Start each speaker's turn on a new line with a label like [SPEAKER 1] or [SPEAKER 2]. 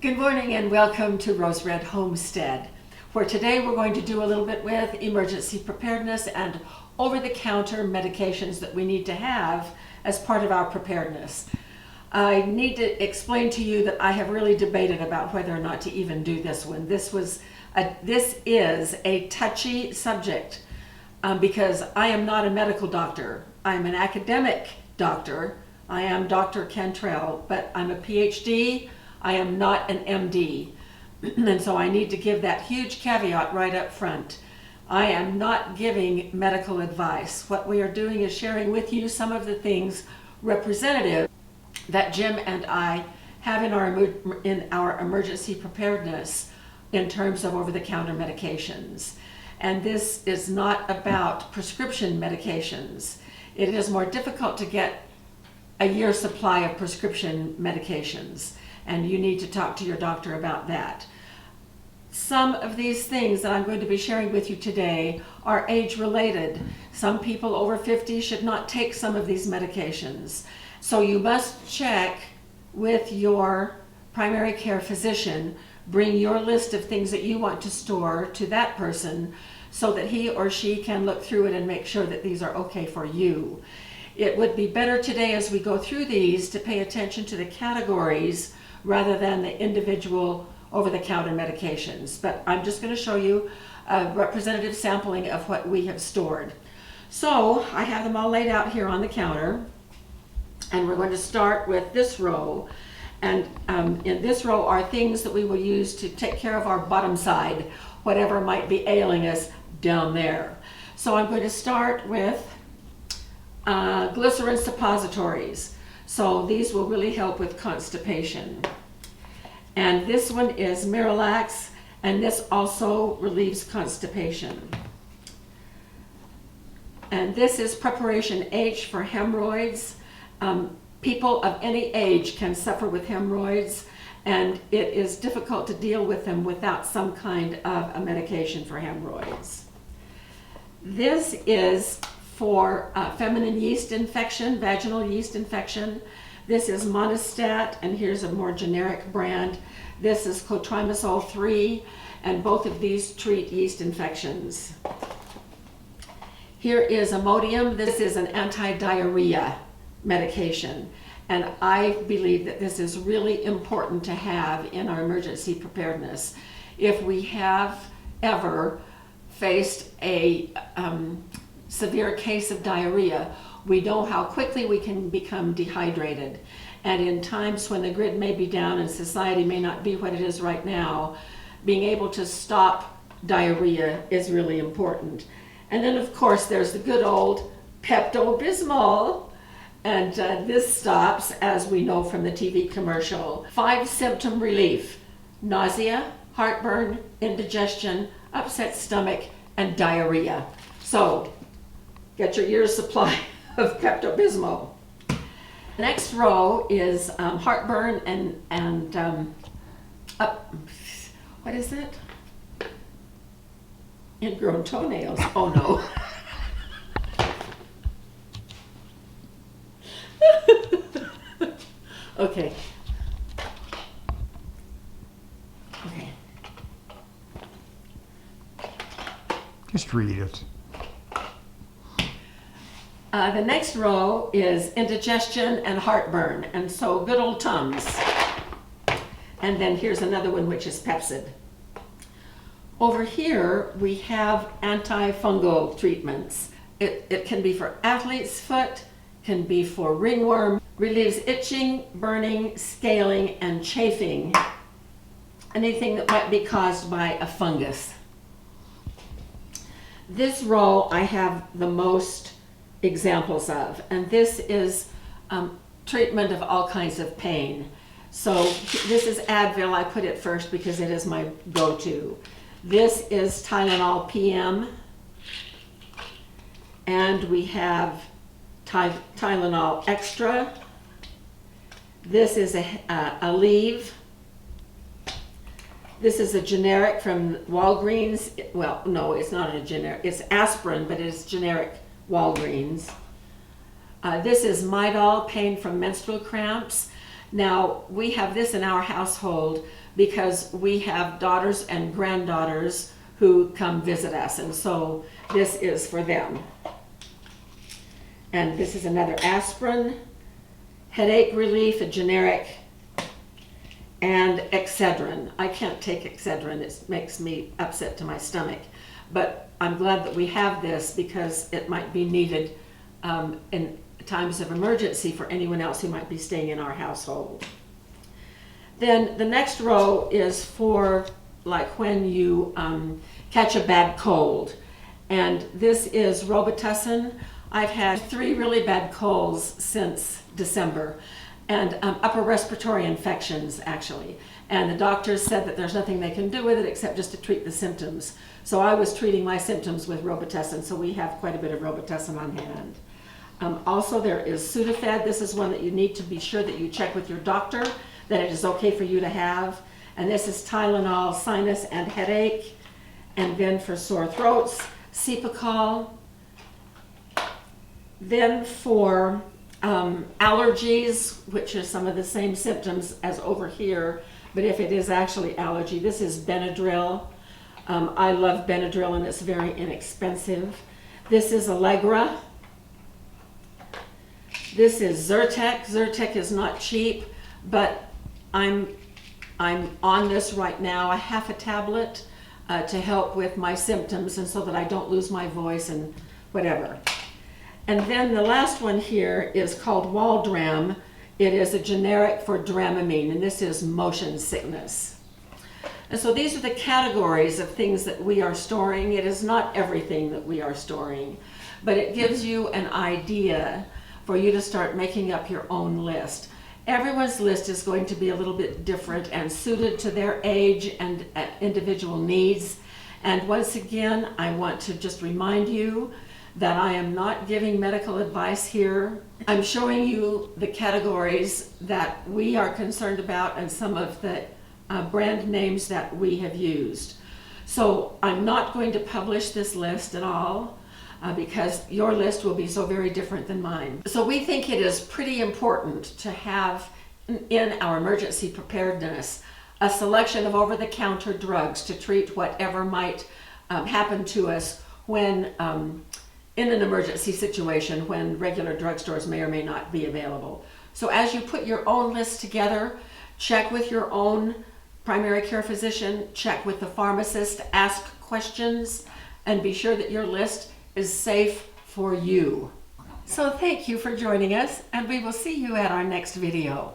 [SPEAKER 1] Good morning and welcome to Rose Red Homestead, where today we're going to do a little bit with emergency preparedness and over-the-counter medications that we need to have as part of our preparedness. I need to explain to you that I have really debated about whether or not to even do this one. This is a touchy subject because I am not a medical doctor. I'm an academic doctor. I am Dr. Cantrell, but I'm a PhD. I am not an MD, and so I need to give that huge caveat right up front. I am not giving medical advice. What we are doing is sharing with you some of the things representative that Jim and I have in our emergency preparedness in terms of over-the-counter medications. And this is not about prescription medications. It is more difficult to get a year's supply of prescription medications, and you need to talk to your doctor about that. Some of these things that I'm going to be sharing with you today are age-related. Some people over 50 should not take some of these medications. So you must check with your primary care physician, bring your list of things that you want to store to that person so that he or she can look through it and make sure that these are okay for you. It would be better today as we go through these to pay attention to the categories rather than the individual over-the-counter medications. But I'm just going to show you a representative sampling of what we have stored. So I have them all laid out here on the counter, and we're going to start with this row. And in this row are things that we will use to take care of our bottom side, whatever might be ailing us down there. So I'm going to start with glycerin suppositories. So these will really help with constipation. And this one is Miralax, and this also relieves constipation. And this is Preparation H for hemorrhoids. People of any age can suffer with hemorrhoids, and it is difficult to deal with them without some kind of a medication for hemorrhoids. This is for feminine yeast infection, vaginal yeast infection. This is Monistat, and here's a more generic brand. This is clotrimazole 3, and both of these treat yeast infections. Here is Imodium. This is an anti-diarrhea medication, and I believe that this is really important to have in our emergency preparedness. If we have ever faced a severe case of diarrhea, we know how quickly we can become dehydrated. And in times when the grid may be down and society may not be what it is right now, being able to stop diarrhea is really important. And then of course there's the good old Pepto-Bismol. And this stops, as we know from the TV commercial, 5-symptom relief: nausea, heartburn, indigestion, upset stomach, and diarrhea. So get your year's supply of Pepto-Bismol. The next row is heartburn and what is it? Ingrown toenails. Oh no. Okay. Okay.
[SPEAKER 2] Just read it.
[SPEAKER 1] The next row is indigestion and heartburn, and so good old Tums. And then here's another one, which is Pepsid. Over here we have antifungal treatments. It can be for athlete's foot, can be for ringworm, relieves itching, burning, scaling, and chafing. Anything that might be caused by a fungus. This row I have the most examples of, and this is treatment of all kinds of pain. So this is Advil. I put it first because it is my go-to. This is Tylenol PM, and we have Tylenol Extra. This is a Aleve. This is a generic from Walgreens. Well, no, it's not a generic. It's aspirin, but it's generic Walgreens. This is Midol, pain from menstrual cramps. Now, we have this in our household because we have daughters and granddaughters who come visit us, and so this is for them. And this is another aspirin, headache relief, a generic, and Excedrin. I can't take Excedrin, it makes me upset to my stomach, but I'm glad that we have this because it might be needed in times of emergency for anyone else who might be staying in our household. Then the next row is for like when you catch a bad cold, and this is Robitussin. I've had 3 really bad colds since December, and upper respiratory infections actually, and the doctors said that there's nothing they can do with it except just to treat the symptoms. So I was treating my symptoms with Robitussin, so we have quite a bit of Robitussin on hand. Also there is Sudafed. This is one that you need to be sure that you check with your doctor that it is okay for you to have. And this is Tylenol, sinus and headache. And then for sore throats, Cepacol. Then for allergies, which are some of the same symptoms as over here, but if it is actually allergy, this is Benadryl. I love Benadryl and it's very inexpensive. This is Allegra. This is Zyrtec. Zyrtec is not cheap, but I'm on this right now, a half a tablet to help with my symptoms and so that I don't lose my voice and whatever. And then the last one here is called Waldram. It is a generic for Dramamine, and this is motion sickness. And so these are the categories of things that we are storing. It is not everything that we are storing, but it gives you an idea for you to start making up your own list. Everyone's list is going to be a little bit different and suited to their age and individual needs. And once again, I want to just remind you that I am not giving medical advice here. I'm showing you the categories that we are concerned about and some of the brand names that we have used. So I'm not going to publish this list at all. Because your list will be so very different than mine. So we think it is pretty important to have in our emergency preparedness a selection of over-the-counter drugs to treat whatever might happen to us when in an emergency situation when regular drugstores may or may not be available. So as you put your own list together, check with your own primary care physician, check with the pharmacist, ask questions, and be sure that your list is safe for you. So thank you for joining us, and we will see you at our next video.